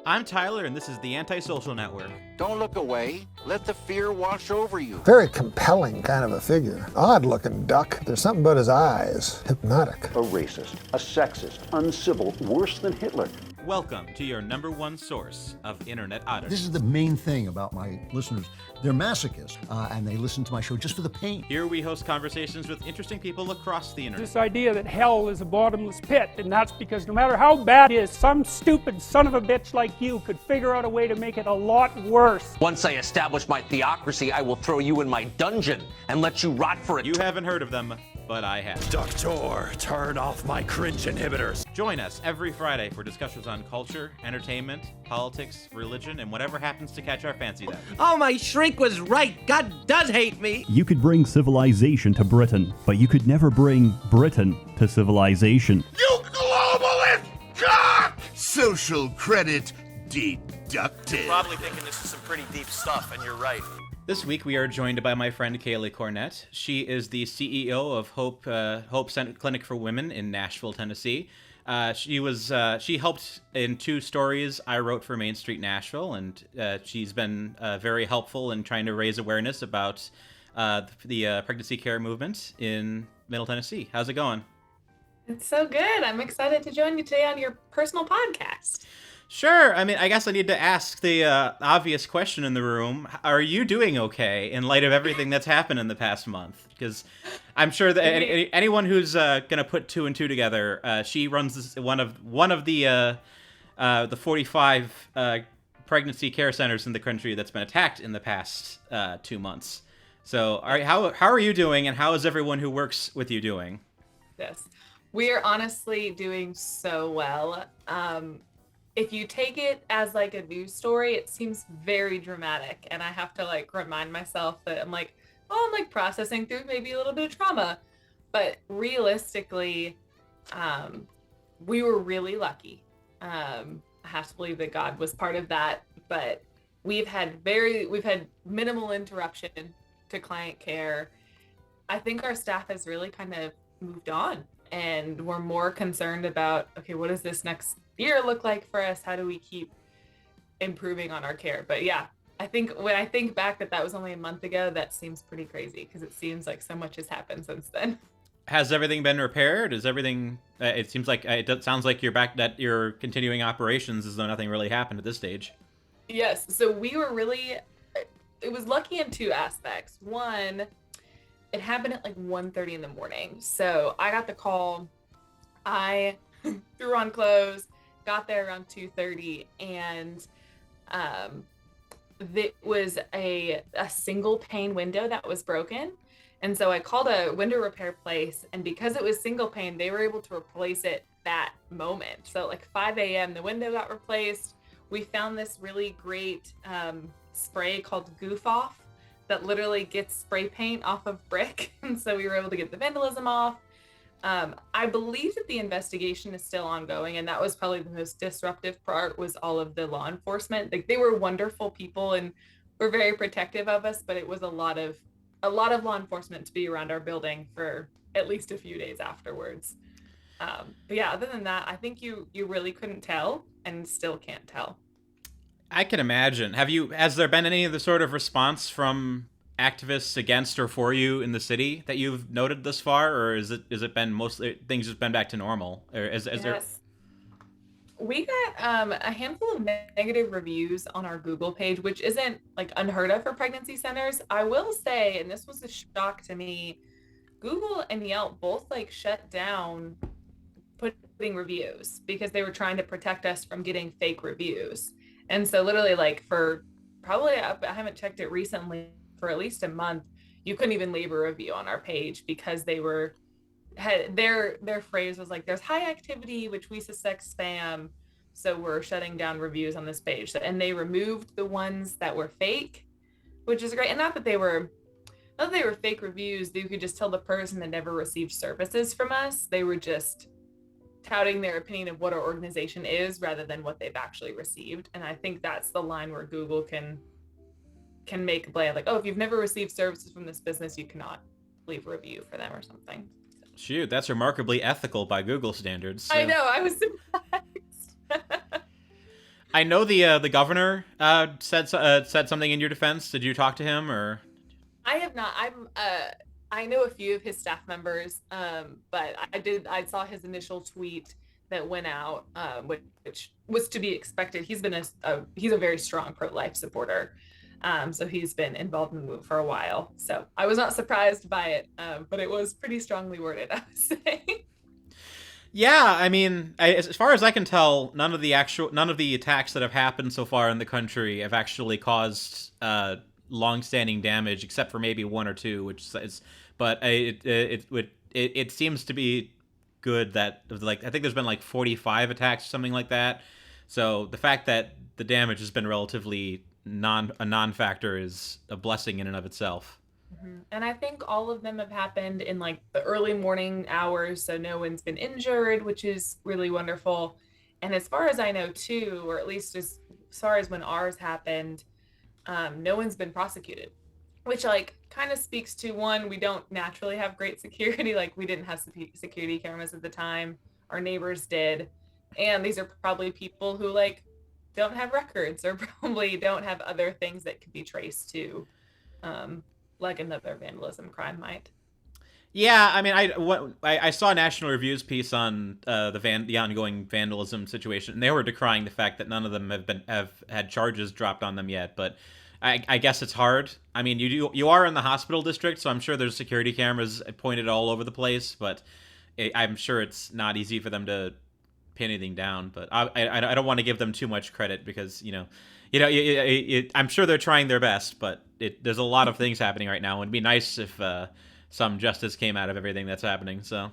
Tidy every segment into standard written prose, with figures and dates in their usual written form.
I'm Tyler, and this is the AntiSocial Network. Don't look away. Let the fear wash over you. Very compelling kind of a figure. Odd-looking duck. There's something about his eyes. Hypnotic. A racist, a sexist, uncivil, worse than Hitler. Welcome to your number one source of internet oddity. This is the main thing about my listeners. They're masochists, and they listen to my show just for the pain. Here we host conversations with interesting people across the internet. This idea that hell is a bottomless pit, and that's because no matter how bad it is, some stupid son of a bitch like you could figure out a way to make it a lot worse. Once I establish my theocracy, I will throw you in my dungeon and let you rot for it. You haven't heard of them, but I have. Doctor, turn off my cringe inhibitors. Join us every Friday for discussions on culture, entertainment, politics, religion, and whatever happens to catch our fancy then. Oh, my shrink was right. God does hate me. You could bring civilization to Britain, but you could never bring Britain to civilization. You globalist cock! Social credit deducted. You're probably thinking this is some pretty deep stuff, and you're right. This week we are joined by my friend Kailey Cornett. She is the CEO of Hope Clinic for Women in Nashville, Tennessee. She helped in 2 stories I wrote for Main Street Nashville, and she's been very helpful in trying to raise awareness about the pregnancy care movement in Middle Tennessee. How's it going? It's so good. I'm excited to join you today on your personal podcast. Sure. I mean, I guess I need to ask the obvious question in the room. Are you doing okay in light of everything that's happened in the past month? Because I'm sure that anyone who's going to put 2 and 2 together, she runs one of the 45 pregnancy care centers in the country that's been attacked in the past 2 months. So how are you doing, and how is everyone who works with you doing? Yes, we are honestly doing so well. If you take it as like a news story, it seems very dramatic, and I have to like remind myself that I'm like processing through maybe a little bit of trauma, but realistically, we were really lucky. I have to believe that God was part of that, but we've had minimal interruption to client care. I think our staff has really kind of moved on, and we're more concerned about, okay, what does this next year look like for us? How do we keep improving on our care? But yeah, I think when I think back that was only a month ago, that seems pretty crazy, because it seems like so much has happened since then. Has everything been repaired? Is everything? It seems like it sounds like you're back, that you're continuing operations as though nothing really happened at this stage. Yes. So we were it was lucky in 2 aspects. One, it happened at like 1:30 in the morning. So I got the call. I threw on clothes, got there around 2:30, and it was a single pane window that was broken. And so I called a window repair place, and because it was single pane, they were able to replace it that moment. So at like 5 a.m., the window got replaced. We found this really great spray called Goof Off that literally gets spray paint off of brick. And so we were able to get the vandalism off. I believe that the investigation is still ongoing, and that was probably the most disruptive part, was all of the law enforcement. Like, they were wonderful people and were very protective of us, but it was a lot of law enforcement to be around our building for at least a few days afterwards. But yeah, other than that, I think you really couldn't tell, and still can't tell. I can imagine. Has there been any of the sort of response from activists against or for you in the city that you've noted thus far, or is it been mostly things just been back to normal? Or is there? We got a handful of negative reviews on our Google page, which isn't like unheard of for pregnancy centers. I will say, and this was a shock to me, Google and Yelp both like shut down putting reviews because they were trying to protect us from getting fake reviews. And so literally, like, for probably, I haven't checked it recently, for at least a month, you couldn't even leave a review on our page because their phrase was like, there's high activity, which we suspect spam, so we're shutting down reviews on this page. And they removed the ones that were fake, which is great. And not that they were fake reviews, you could just tell the person had never received services from us. They were just touting their opinion of what our organization is rather than what they've actually received. And I think that's the line where Google can make a play, like, oh, if you've never received services from this business, you cannot leave a review for them or something. Shoot, that's remarkably ethical by Google standards. So. I know, I was surprised. I know the governor said something in your defense. Did you talk to him or? I have not. I know a few of his staff members, but I saw his initial tweet that went out, which was to be expected. He's a very strong pro-life supporter, so he's been involved in the move for a while. So I was not surprised by it, but it was pretty strongly worded, I would say. Yeah, I mean, as far as I can tell, none of the attacks that have happened so far in the country have actually caused long-standing damage, except for maybe one or two, which is, but it seems to be good that, like, I think there's been like 45 attacks or something like that. So the fact that the damage has been relatively a non-factor is a blessing in and of itself. And I think all of them have happened in like the early morning hours, so no one's been injured, which is really wonderful. And as far as I know too, or at least as far as when ours happened, no one's been prosecuted, which like kind of speaks to, one, we don't naturally have great security. Like we didn't have security cameras at the time, our neighbors did, and these are probably people who like don't have records or probably don't have other things that could be traced to like another vandalism crime might. Yeah, I mean, I saw National Review's piece on the ongoing vandalism situation, and they were decrying the fact that none of them have had charges dropped on them yet. But I guess it's hard. I mean, you are in the hospital district, so I'm sure there's security cameras pointed all over the place. But I'm sure it's not easy for them to pin anything down. But I don't want to give them too much credit because I'm sure they're trying their best, but there's a lot of things happening right now. It'd be nice if some justice came out of everything that's happening. So,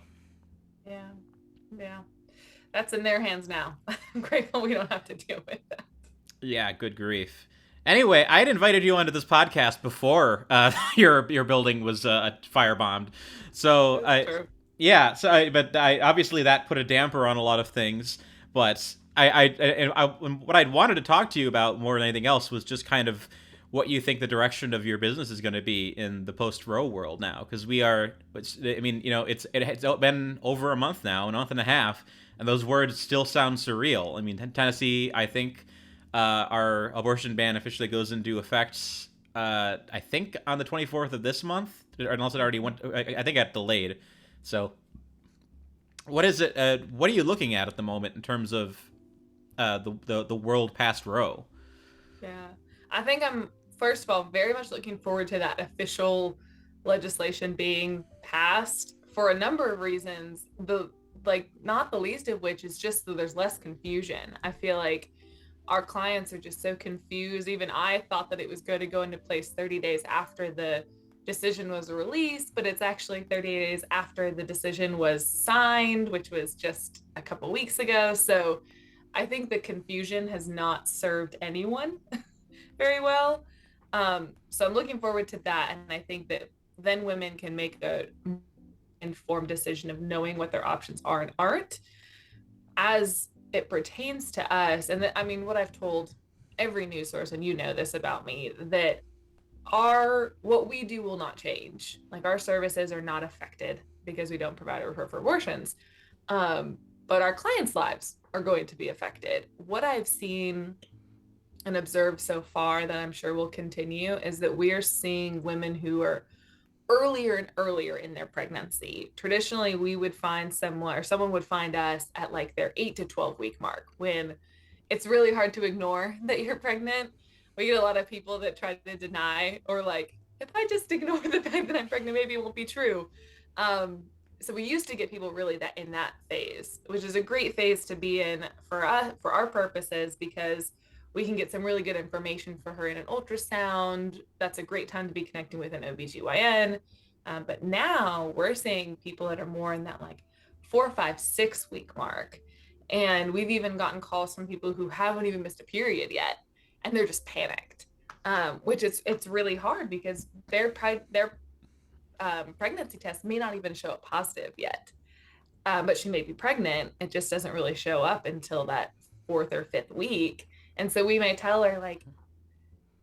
yeah, that's in their hands now. I'm grateful we don't have to deal with that. Yeah, good grief. Anyway, I had invited you onto this podcast before your building was firebombed. So but obviously that put a damper on a lot of things. But what I'd wanted to talk to you about more than anything else was just kind of what you think the direction of your business is going to be in the post-Roe world now, because it's been over a month now, a month and a half, and those words still sound surreal. I mean, Tennessee, I think our abortion ban officially goes into effect, I think on the 24th of this month, unless it already went. I think it got delayed. So, what is it? What are you looking at the moment in terms of the world past Roe? Yeah, I think I'm, first of all, very much looking forward to that official legislation being passed for a number of reasons. Not the least of which is just that there's less confusion. I feel like our clients are just so confused. Even I thought that it was going to go into place 30 days after the decision was released, but it's actually 30 days after the decision was signed, which was just a couple weeks ago. So I think the confusion has not served anyone very well. So I'm looking forward to that. And I think that then women can make a informed decision of knowing what their options are and aren't as it pertains to us. And I mean, what I've told every news source, and you know this about me, that what we do will not change. Like our services are not affected because we don't provide or refer for abortions. But our clients' lives are going to be affected. What I've seen and observed so far that I'm sure will continue is that we are seeing women who are earlier and earlier in their pregnancy. Traditionally, we would find someone would find us at like their 8 to 12 week mark, when it's really hard to ignore that you're pregnant. We get a lot of people that try to deny, or like, if I just ignore the fact that I'm pregnant, maybe it won't be true. So we used to get people really in that phase, which is a great phase to be in for us, for our purposes, because we can get some really good information for her in an ultrasound. That's a great time to be connecting with an OBGYN. But now we're seeing people that are more in that like 4, 5, 6 week mark. And we've even gotten calls from people who haven't even missed a period yet, and they're just panicked, which it's really hard because their pregnancy test may not even show up positive yet, but she may be pregnant. It just doesn't really show up until that 4th or 5th week. And so we may tell her, like,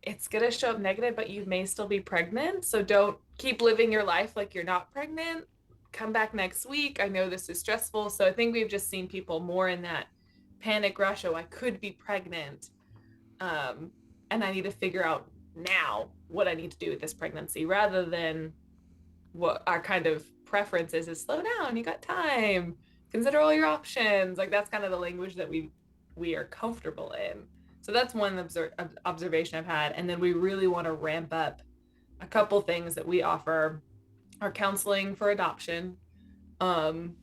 it's going to show up negative, but you may still be pregnant. So don't keep living your life like you're not pregnant. Come back next week. I know this is stressful. So I think we've just seen people more in that panic rush, oh, I could be pregnant, and I need to figure out now what I need to do with this pregnancy, rather than what our kind of preference is slow down, you got time, consider all your options. Like, that's kind of the language that we are comfortable in. So that's one observation I've had. And then we really want to ramp up a couple things that we offer. Our counseling for adoption, kind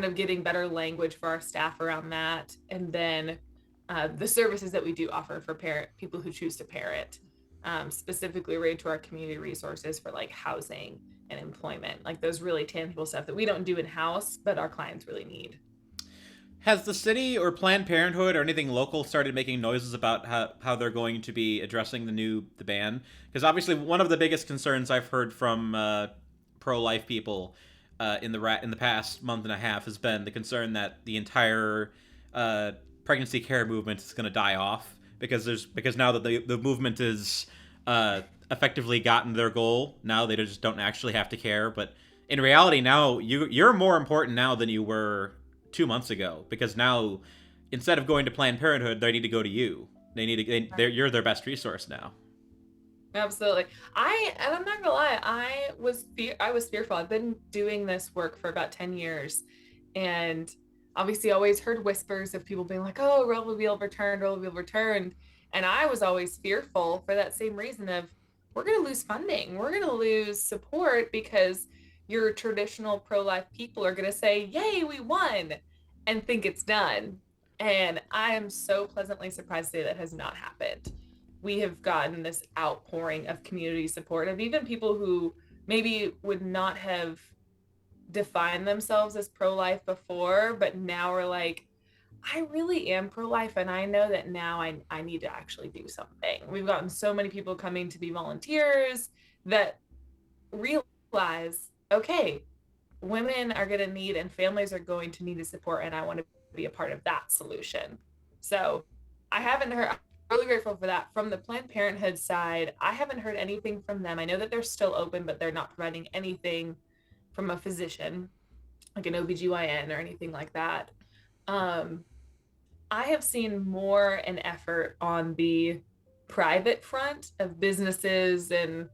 of getting better language for our staff around that. And then the services that we do offer for people who choose to parent, specifically related to our community resources for like housing and employment, like those really tangible stuff that we don't do in-house, but our clients really need. Has the city or Planned Parenthood or anything local started making noises about how they're going to be addressing the ban? Because obviously one of the biggest concerns I've heard from pro-life people in the past month and a half has been the concern that the entire pregnancy care movement is going to die off because now that the movement is effectively gotten their goal, now they just don't actually have to care. But in reality, now you're more important now than you were 2 months ago, because now instead of going to Planned Parenthood, they need to go to you. You're their best resource now. Absolutely. And I'm not gonna lie, I was fearful. I've been doing this work for about 10 years, and obviously always heard whispers of people being like, oh, Roe will be overturned. And I was always fearful for that same reason of, we're going to lose funding. We're going to lose support because your traditional pro-life people are going to say, yay, we won, and think it's done. And I am so pleasantly surprised to say that has not happened. We have gotten this outpouring of community support of even people who maybe would not have defined themselves as pro-life before, but now are like, I really am pro-life, and I know that now I need to actually do something. We've gotten so many people coming to be volunteers that realize, okay, women are going to need and families are going to need to support, and I want to be a part of that solution. So I haven't heard, I'm really grateful for that. From the Planned Parenthood side, I haven't heard anything from them. I know that they're still open, but they're not providing anything from a physician, like an OBGYN or anything like that. I have seen more an effort on the private front of businesses and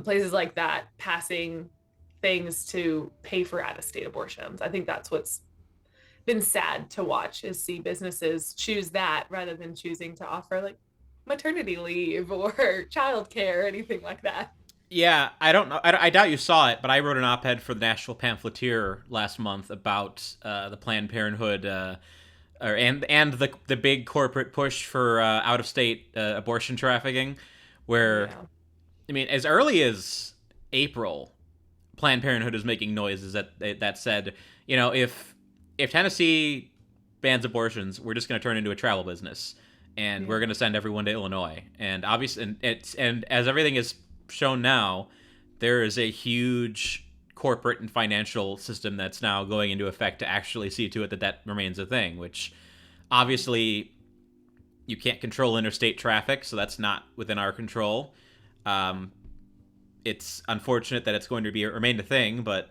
places like that passing things to pay for out-of-state abortions. I think that's what's been sad to watch, is see businesses choose that rather than choosing to offer like maternity leave or childcare or anything like that. Yeah, I don't know. I doubt you saw it, but I wrote an op-ed for the Nashville Pamphleteer last month about the Planned Parenthood and the big corporate push for out-of-state abortion trafficking, where, I mean, as early as April, Planned Parenthood is making noises that said, you know, if Tennessee bans abortions, we're just going to turn into a travel business, and we're going to send everyone to Illinois. And obviously, and as everything is shown now, there is a huge corporate and financial system that's now going into effect to actually see to it that remains a thing, which obviously you can't control interstate traffic, so that's not within our control. It's unfortunate that it's going to remain a thing, but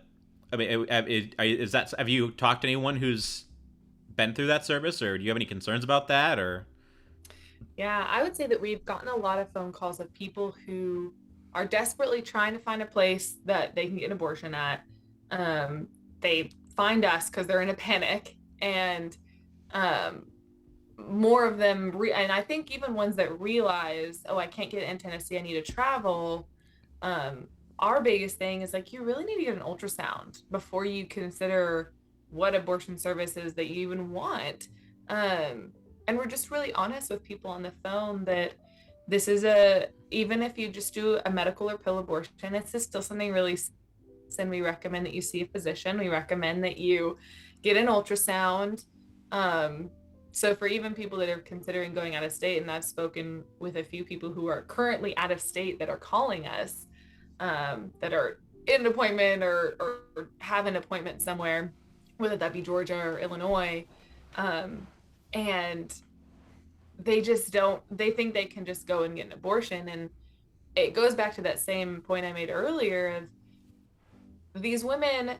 I mean, have you talked to anyone who's been through that service, or do you have any concerns about that? Or yeah, I would say that we've gotten a lot of phone calls of people who are desperately trying to find a place that they can get an abortion at. They find us because they're in a panic, and more of them, and I think even ones that realize, oh, I can't get it in Tennessee, I need to travel. Our biggest thing is like, you really need to get an ultrasound before you consider what abortion services that you even want. And we're just really honest with people on the phone that this is even if you just do a medical or pill abortion, it's just still something really, and we recommend that you see a physician. We recommend that you get an ultrasound. So for even people that are considering going out of state, and I've spoken with a few people who are currently out of state that are calling us, that are in an appointment or have an appointment somewhere, whether that be Georgia or Illinois, and they think they can just go and get an abortion. And it goes back to that same point I made earlier of these women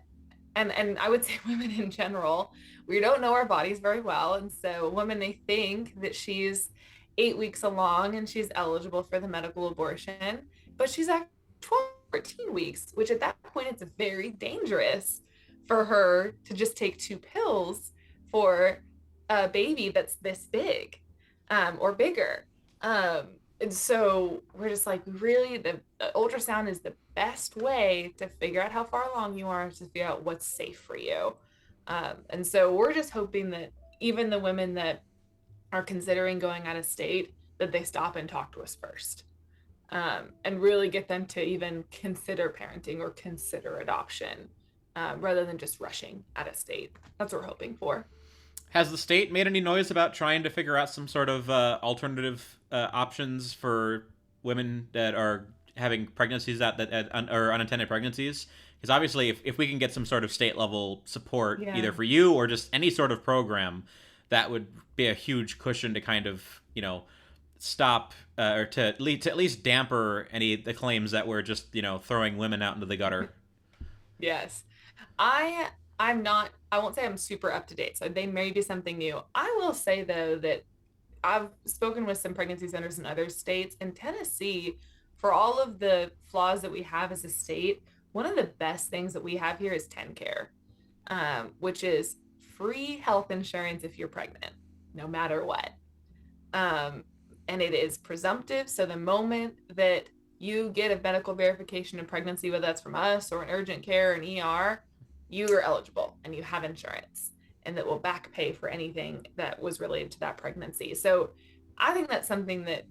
and I would say women in general, we don't know our bodies very well. And so women, they think that she's 8 weeks along and she's eligible for the medical abortion, but she's actually 12, 14 weeks, which at that point, it's very dangerous for her to just take 2 pills for a baby that's this big, or bigger. And so we're just like, really, the ultrasound is the best way to figure out how far along you are, to figure out what's safe for you. And so we're just hoping that even the women that are considering going out of state, that they stop and talk to us first, and really get them to even consider parenting or consider adoption, rather than just rushing out of state. That's what we're hoping for. Has the state made any noise about trying to figure out some sort of alternative options for women that are having pregnancies or unintended pregnancies? Because obviously, if we can get some sort of state level support, either for you or just any sort of program, that would be a huge cushion to kind of, stop or to at least damper any of the claims that we're just, throwing women out into the gutter. Yes. I won't say I'm super up to date, so they may be something new. I will say, though, that I've spoken with some pregnancy centers in other states. In Tennessee, for all of the flaws that we have as a state, one of the best things that we have here is TennCare, which is free health insurance if you're pregnant, no matter what. And it is presumptive. So the moment that you get a medical verification of pregnancy, whether that's from us or an urgent care or an ER, you are eligible and you have insurance, and that will back pay for anything that was related to that pregnancy. So I think that's something that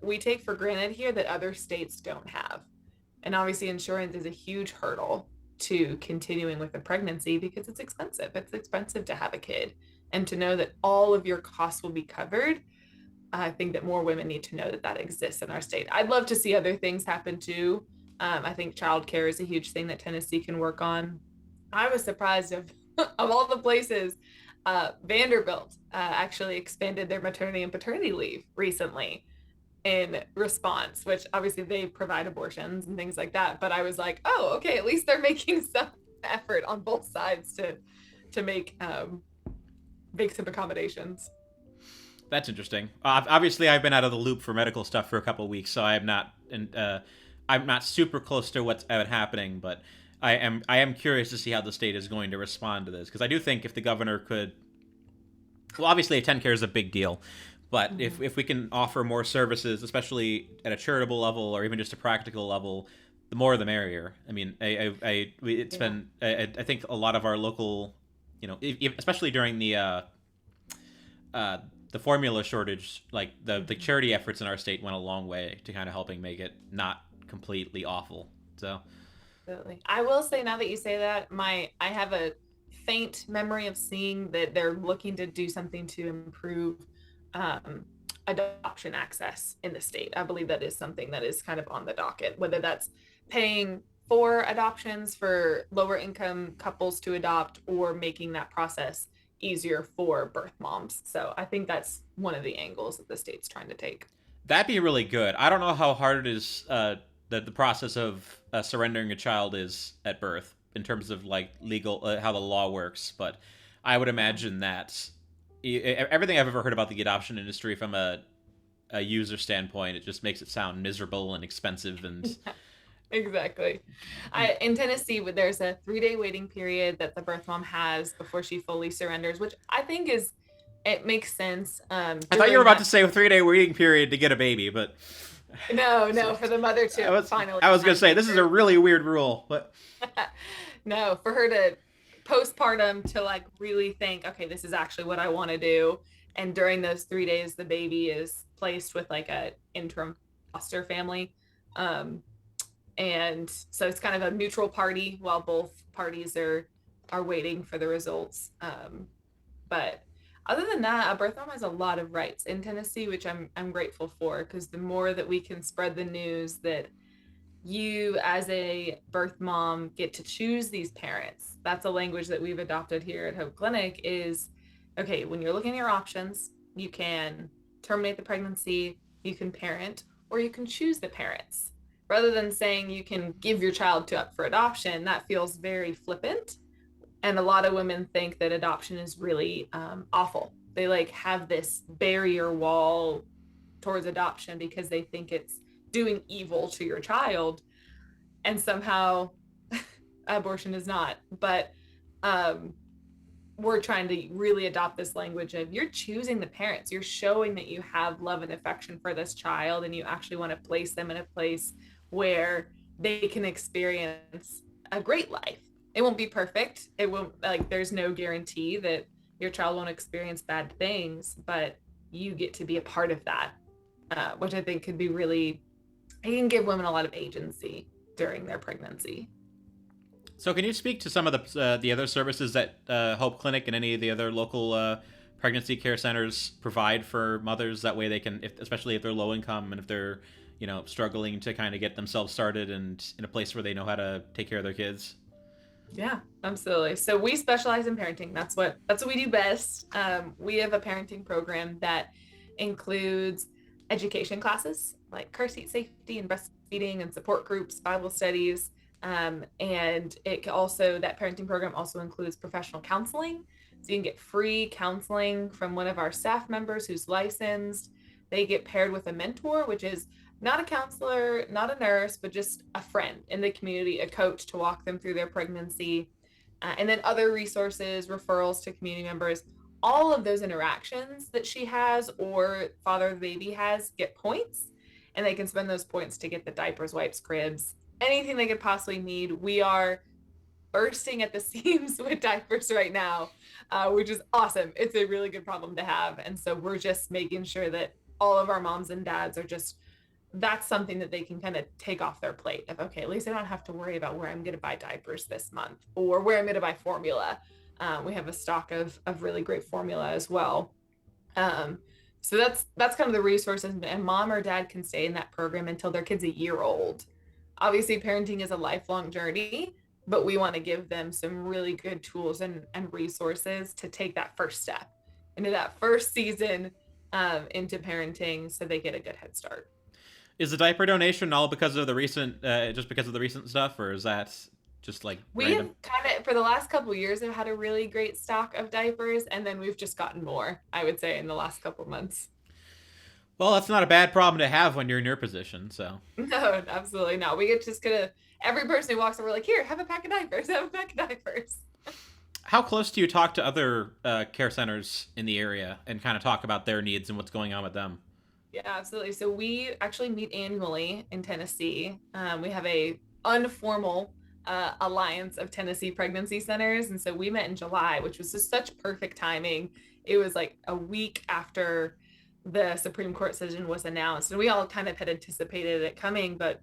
we take for granted here that other states don't have. And obviously insurance is a huge hurdle to continuing with a pregnancy because it's expensive. It's expensive to have a kid, and to know that all of your costs will be covered. I think that more women need to know that that exists in our state. I'd love to see other things happen too. I think childcare is a huge thing that Tennessee can work on. I was surprised of all the places, Vanderbilt actually expanded their maternity and paternity leave recently in response, which obviously they provide abortions and things like that. But I was like, oh, okay, at least they're making some effort on both sides to make some accommodations. That's interesting. Obviously, I've been out of the loop for medical stuff for a couple of weeks, so I'm not super close to what's happening, but I am curious to see how the state is going to respond to this, because I do think if the governor could, well, obviously a TennCare is a big deal, but if we can offer more services, especially at a charitable level or even just a practical level, the more the merrier. I mean, I think a lot of our local, especially during the formula shortage, like the charity efforts in our state went a long way to kind of helping make it not completely awful. So absolutely. I will say, now that you say that, I have a faint memory of seeing that they're looking to do something to improve adoption access in the state. I believe that is something that is kind of on the docket, whether that's paying for adoptions for lower income couples to adopt, or making that process easier for birth moms. So I think that's one of the angles that the state's trying to take. That'd be really good. I don't know how hard it is, the process of surrendering a child is at birth in terms of like legal, how the law works, but I would imagine that everything I've ever heard about the adoption industry from a user standpoint, it just makes it sound miserable and expensive and Exactly. In Tennessee, there's a 3-day waiting period that the birth mom has before she fully surrenders, which I think it makes sense. I thought you were about to say a 3-day waiting period to get a baby, but no, for the mother to finally. I was going to say, this is a really weird rule, but no, for her to postpartum to like really think, okay, this is actually what I want to do. And during those 3 days, the baby is placed with like a interim foster family. And so it's kind of a neutral party while both parties are waiting for the results. But other than that, a birth mom has a lot of rights in Tennessee, which I'm grateful for, because the more that we can spread the news that you as a birth mom get to choose these parents. That's a language that we've adopted here at Hope Clinic is, okay, when you're looking at your options, you can terminate the pregnancy, you can parent, or you can choose the parents. rather than saying you can give your child up for adoption, that feels very flippant. And a lot of women think that adoption is really awful. They like have this barrier wall towards adoption because they think it's doing evil to your child, and somehow abortion is not. But we're trying to really adopt this language of you're choosing the parents, you're showing that you have love and affection for this child, and you actually want to place them in a place where they can experience a great life. It won't be perfect. It won't, like, there's no guarantee that your child won't experience bad things, but you get to be a part of that, which I think could be really, it can give women a lot of agency during their pregnancy. So can you speak to some of the other services that Hope Clinic and any of the other local pregnancy care centers provide for mothers? That way they can, especially if they're low income and if they're, struggling to kind of get themselves started and in a place where they know how to take care of their kids. Yeah, absolutely. So we specialize in parenting. That's what we do best. We have a parenting program that includes education classes like car seat safety and breastfeeding and support groups, Bible studies. And it also, that parenting program also includes professional counseling. So you can get free counseling from one of our staff members who's licensed. They get paired with a mentor, which is not a counselor, not a nurse, but just a friend in the community, a coach to walk them through their pregnancy. And then other resources, referrals to community members. All of those interactions that she has or father of the baby has get points, and they can spend those points to get the diapers, wipes, cribs, anything they could possibly need. We are bursting at the seams with diapers right now, which is awesome. It's a really good problem to have. And so we're just making sure that all of our moms and dads are just, that's something that they can kind of take off their plate of, okay, at least I don't have to worry about where I'm going to buy diapers this month or where I'm going to buy formula. We have a stock of really great formula as well. So that's kind of the resources, and mom or dad can stay in that program until their kid's a year old. Obviously, parenting is a lifelong journey, but we want to give them some really good tools and resources to take that first step into that first season into parenting so they get a good head start. Is the diaper donation all because of the recent, just because of the recent stuff, or is that just like we have kind of, for the last couple of years, have had a really great stock of diapers, and then we've just gotten more, I would say, in the last couple of months. Well, that's not a bad problem to have when you're in your position, so. No, absolutely not. We get just gonna, every person who walks over, we're like, here, have a pack of diapers, have a pack of diapers. How close do you talk to other care centers in the area and kind of talk about their needs and what's going on with them? Yeah, absolutely. So we actually meet annually in Tennessee. We have a informal alliance of Tennessee pregnancy centers. And so we met in July, which was just such perfect timing. It was like a week after the Supreme Court decision was announced. And we all kind of had anticipated it coming, but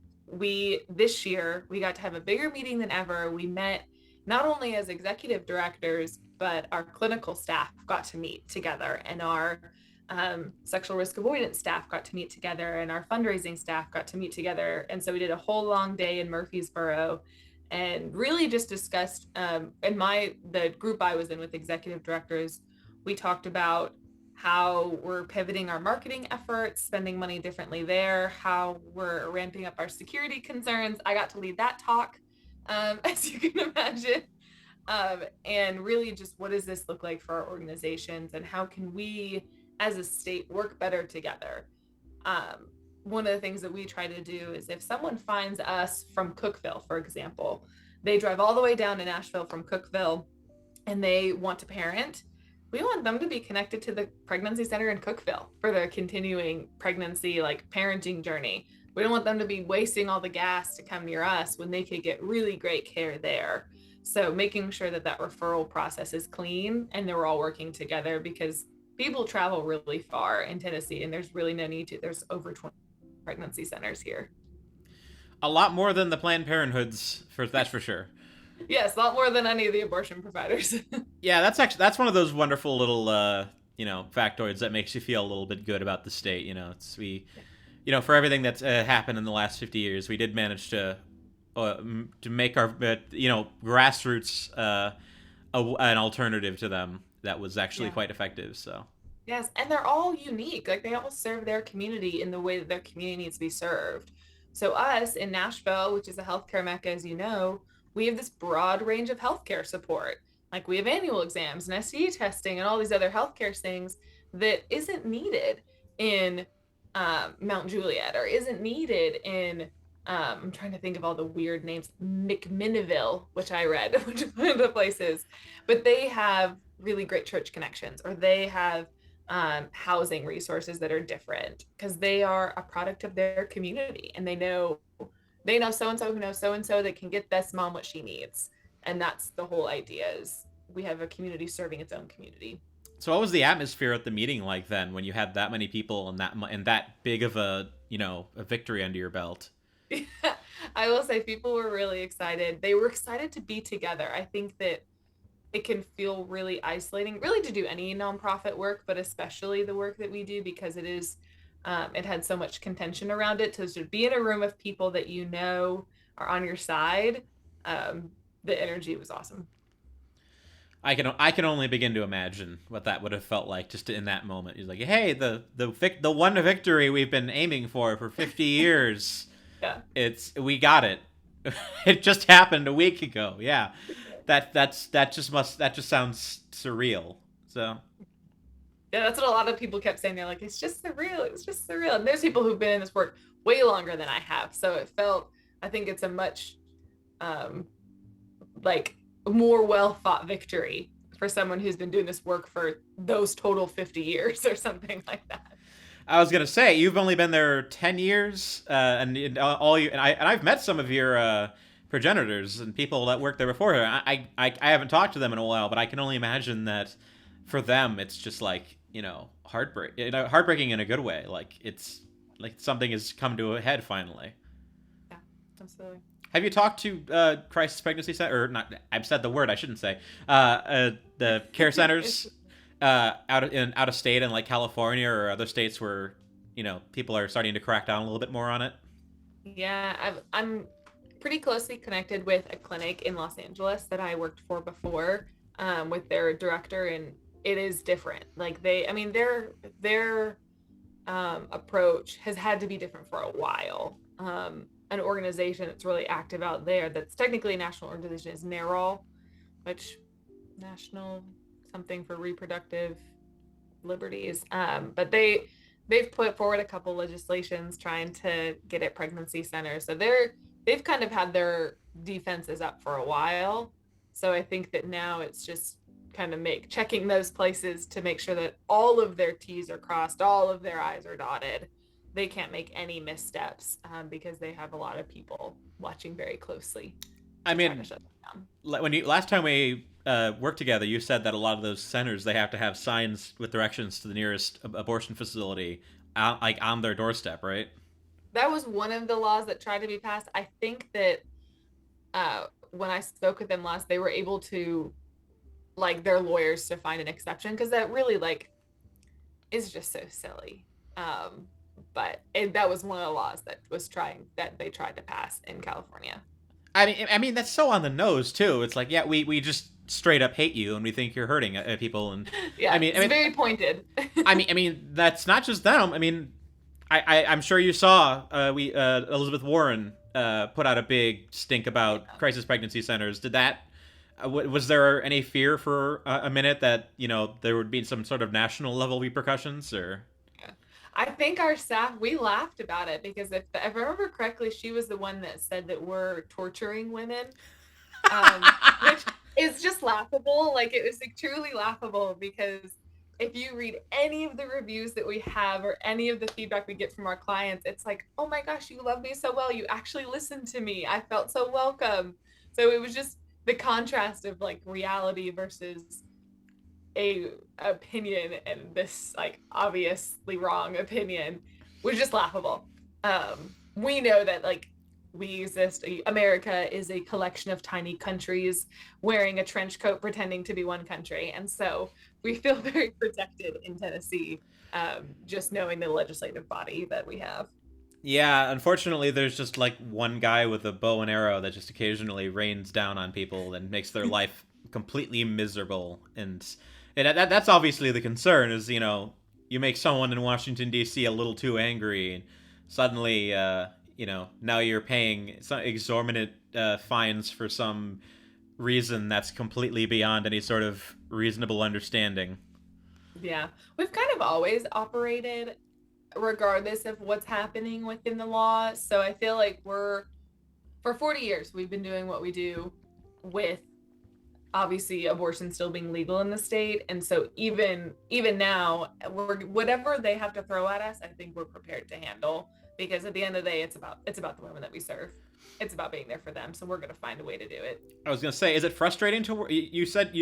this year, we got to have a bigger meeting than ever. We met not only as executive directors, but our clinical staff got to meet together, and our sexual risk avoidance staff got to meet together, and our fundraising staff got to meet together. And so we did a whole long day in Murfreesboro and really just discussed, in the group I was in with executive directors, we talked about how we're pivoting our marketing efforts, spending money differently there, how we're ramping up our security concerns. I got to lead that talk, as you can imagine. And really just, what does this look like for our organizations, and how can we as a state work better together? One of the things that we try to do is, if someone finds us from Cookeville, for example, they drive all the way down to Nashville from Cookeville and they want to parent, we want them to be connected to the pregnancy center in Cookeville for their continuing pregnancy, like parenting journey. We don't want them to be wasting all the gas to come near us when they could get really great care there. So making sure that that referral process is clean and that we're all working together, because people travel really far in Tennessee and there's really no need to. There's over 20 pregnancy centers here. A lot more than the Planned Parenthoods, that's for sure. Yes, a lot more than any of the abortion providers. Yeah, that's one of those wonderful little factoids that makes you feel a little bit good about the state. For everything that's happened in the last 50 years, we did manage to make our grassroots an alternative to them that was actually quite effective. So yes, and they're all unique. Like, they all serve their community in the way that their community needs to be served. So us in Nashville, which is a healthcare mecca, as you know, we have this broad range of healthcare support. Like we have annual exams and STD testing and all these other healthcare things that isn't needed in Mount Juliet, or isn't needed in I'm trying to think of all the weird names, McMinnville, which I read, which is one of the places, but they have really great church connections, or they have housing resources that are different because they are a product of their community, and they know so-and-so who knows so-and-so that can get this mom what she needs. And that's the whole idea, is we have a community serving its own community. So what was the atmosphere at the meeting like then, when you had that many people and that big of a victory under your belt? I will say people were really excited. They were excited to be together. I think that it can feel really isolating, really, to do any nonprofit work, but especially the work that we do, because it is, it had so much contention around it. To be in a room of people that you know are on your side, the energy was awesome. I can only begin to imagine what that would have felt like just in that moment. He's like, hey, the one victory we've been aiming for 50 years. Yeah. We got it. It just happened a week ago. Yeah. That just sounds surreal. So yeah, that's what a lot of people kept saying. They're like, it's just surreal. And there's people who've been in this work way longer than I have. So it felt, I think it's a much like more well fought victory for someone who's been doing this work for those total 50 years or something like that. I was gonna say, you've only been there 10 years, and I've met some of your progenitors and people that worked there before. I haven't talked to them in a while, but I can only imagine that for them it's just like, heartbreaking in a good way. Like it's like something has come to a head finally. Yeah, absolutely. Have you talked to crisis pregnancy center, or not? I've said the word I shouldn't say. The care centers out of state, in like California or other states where people are starting to crack down a little bit more on it. Yeah, I'm pretty closely connected with a clinic in Los Angeles that I worked for before, with their director, and it is different. Like their approach has had to be different for a while. An organization that's really active out there, that's technically a national organization, is NARAL, which National something for Reproductive Liberties. But they've put forward a couple legislations trying to get at pregnancy centers. So they've kind of had their defenses up for a while. So I think that now it's just kind of checking those places to make sure that all of their T's are crossed, all of their I's are dotted. They can't make any missteps because they have a lot of people watching very closely. I mean, last time we worked together, you said that a lot of those centers, they have to have signs with directions to the nearest abortion facility, like on their doorstep, right? That was one of the laws that tried to be passed. I think that when I spoke with them last, they were able to, like, their lawyers to find an exception, because that really is just so silly. But that was one of the laws that they tried to pass in California. I mean that's so on the nose too. It's like, yeah, we just straight up hate you, and we think you're hurting people, and yeah, it's very pointed. I mean that's not just them. I mean, I'm sure you saw Elizabeth Warren put out a big stink about crisis pregnancy centers. Did that? Was there any fear for a minute that there would be some sort of national level repercussions, or? I think our staff, we laughed about it, because if I remember correctly, she was the one that said that we're torturing women, which is just laughable. Like, it was truly laughable, because if you read any of the reviews that we have or any of the feedback we get from our clients, it's like, oh my gosh, you love me so well. You actually listened to me. I felt so welcome. So it was just the contrast of like reality versus a opinion, and this like obviously wrong opinion was just laughable. We know that like we exist. America is a collection of tiny countries wearing a trench coat pretending to be one country, and so we feel very protected in Tennessee, just knowing the legislative body that we have. Yeah, unfortunately, there's just like one guy with a bow and arrow that just occasionally rains down on people and makes their life completely miserable. And that's obviously the concern, is, you make someone in Washington, D.C. a little too angry, and suddenly, now you're paying some exorbitant fines for some reason that's completely beyond any sort of reasonable understanding. Yeah, we've kind of always operated regardless of what's happening within the law. So I feel like for 40 years, we've been doing what we do with obviously abortion still being legal in the state. And so even now, whatever they have to throw at us, I think we're prepared to handle, because at the end of the day, it's about the women that we serve. It's about being there for them. So we're going to find a way to do it. I was going to say, is it frustrating to work?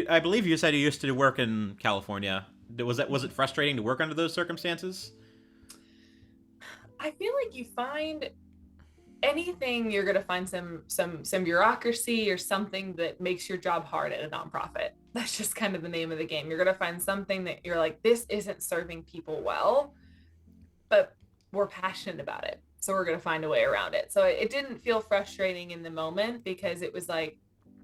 I believe you said you used to work in California. Was it frustrating to work under those circumstances? I feel like you find anything, you're going to find some bureaucracy or something that makes your job hard at a nonprofit. That's just kind of the name of the game. You're going to find something that you're like, this isn't serving people well, but we're passionate about it. So we're going to find a way around it. So it didn't feel frustrating in the moment, because it was like,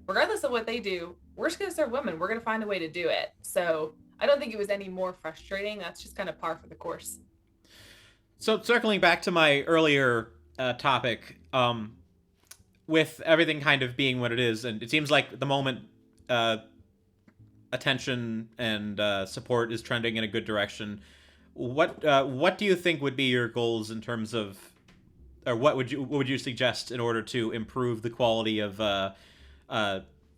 regardless of what they do, we're just going to serve women. We're going to find a way to do it. So I don't think it was any more frustrating. That's just kind of par for the course. So circling back to my earlier topic, with everything kind of being what it is, and it seems like the moment attention and support is trending in a good direction. What do you think would be your goals in terms of, or what would you suggest in order to improve the quality of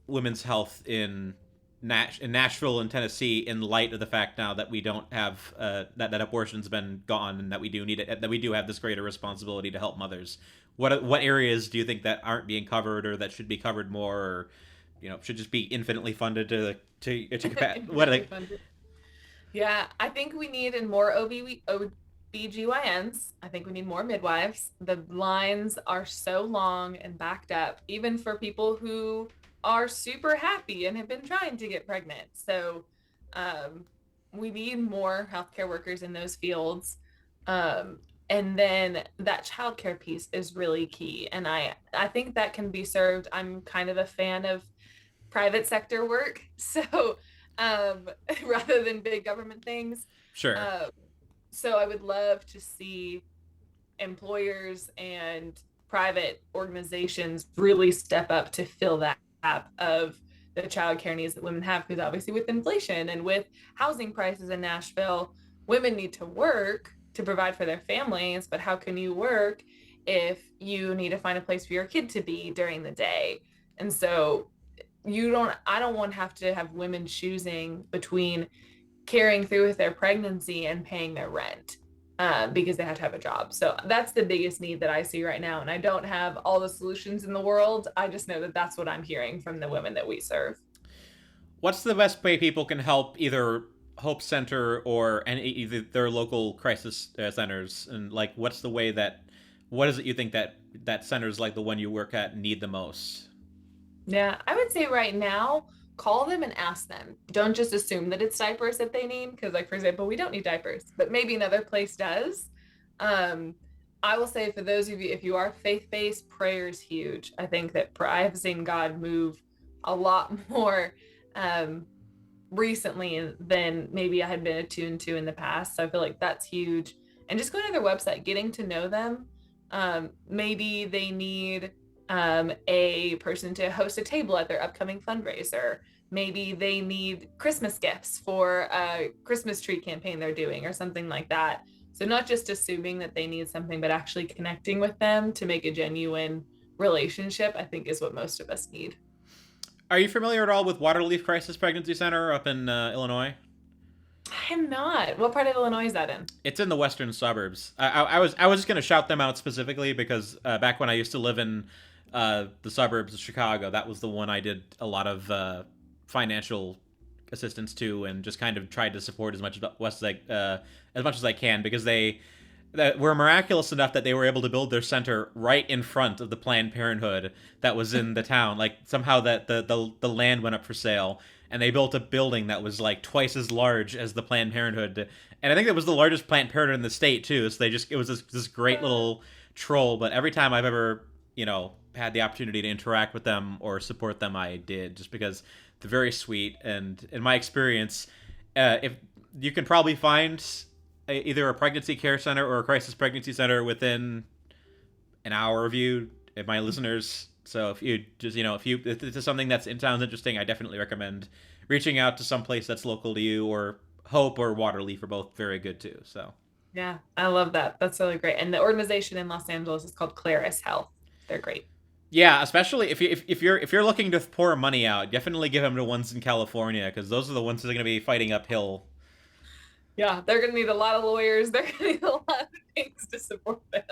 women's health in Nashville and Tennessee, in light of the fact now that we don't have that abortion's been gone, and that we do need it, that we do have this greater responsibility to help mothers? What areas do you think that aren't being covered, or that should be covered more, or should just be infinitely funded to what are they? Yeah, I think we need more OBGYNs. I think we need more midwives. The lines are so long and backed up, even for people who are super happy and have been trying to get pregnant. So we need more healthcare workers in those fields. And then that childcare piece is really key. And I think that can be served. I'm kind of a fan of private sector work. So rather than big government things. Sure. So I would love to see employers and private organizations really step up to fill that gap of the childcare needs that women have, because obviously with inflation and with housing prices in Nashville, women need to work to provide for their families. But how can you work if you need to find a place for your kid to be during the day? And so I don't want to have women choosing between carrying through with their pregnancy and paying their rent because they have to have a job. So that's the biggest need that I see right now. And I don't have all the solutions in the world. I just know that that's what I'm hearing from the women that we serve. What's the best way people can help either Hope Center or either their local crisis centers? And like, what is it you think that centers like the one you work at need the most? Yeah, I would say right now, call them and ask them. Don't just assume that it's diapers that they need, because like, for example, we don't need diapers, but maybe another place does. I will say, for those of you, if you are faith-based, prayer is huge. I think that I have seen God move a lot more recently than maybe I had been attuned to in the past. So I feel like that's huge. And just going to their website, getting to know them. Maybe they need a person to host a table at their upcoming fundraiser. Maybe they need Christmas gifts for a Christmas tree campaign they're doing, or something like that. So not just assuming that they need something, but actually connecting with them to make a genuine relationship, I think, is what most of us need. Are you familiar at all with Waterleaf Crisis Pregnancy Center up in Illinois? I am not. What part of Illinois is that in? It's in the western suburbs. I was just going to shout them out specifically because back when I used to live in the suburbs of Chicago, that was the one I did a lot of financial assistance to, and just kind of tried to support as much as I can, because they were miraculous enough that they were able to build their center right in front of the Planned Parenthood that was in the town. Like, somehow that the land went up for sale, and they built a building that was like twice as large as the Planned Parenthood, and I think it was the largest Planned Parenthood in the state too. So it was this great little troll. But every time I've ever had the opportunity to interact with them or support them, I did, just because they're very sweet. And in my experience, if you can probably find either a pregnancy care center or a crisis pregnancy center within an hour review of my listeners. So if you just, if this is something that sounds interesting, I definitely recommend reaching out to some place that's local to you, or Hope or Waterleaf are both very good too. So yeah, I love that. That's really great. And the organization in Los Angeles is called Claris Health. They're great. Yeah, especially if you're looking to pour money out, definitely give them to ones in California, because those are the ones that are going to be fighting uphill. Yeah, they're going to need a lot of lawyers. They're going to need a lot of things to support them.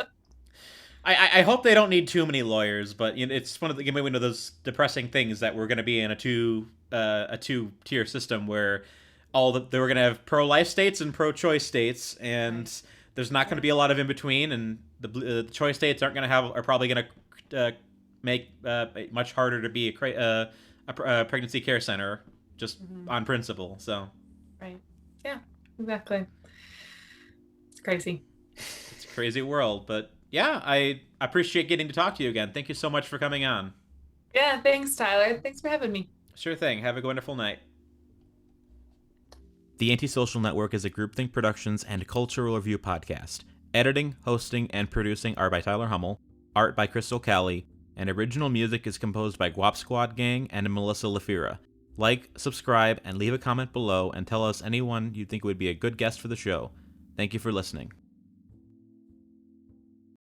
I hope they don't need too many lawyers, but it's one of those depressing things that we're going to be in a two-tier system where they were going to have pro-life states and pro-choice states, and there's not going to be a lot of in between, and the choice states are probably going to make it much harder to be a pregnancy care center just on principle. So right, yeah, exactly. It's crazy. It's a crazy world, but yeah, I appreciate getting to talk to you again. Thank you so much for coming on. Yeah, thanks, Tyler. Thanks for having me. Sure thing. Have a wonderful night. The AntiSocial Network is a Groupthink Productions and cultural review podcast. Editing, hosting, and producing are by Tyler Hummel, art by Crystal Kailey, and original music is composed by Guap Squad Gang and Melissa Lafira. Like, subscribe, and leave a comment below and tell us anyone you think would be a good guest for the show. Thank you for listening.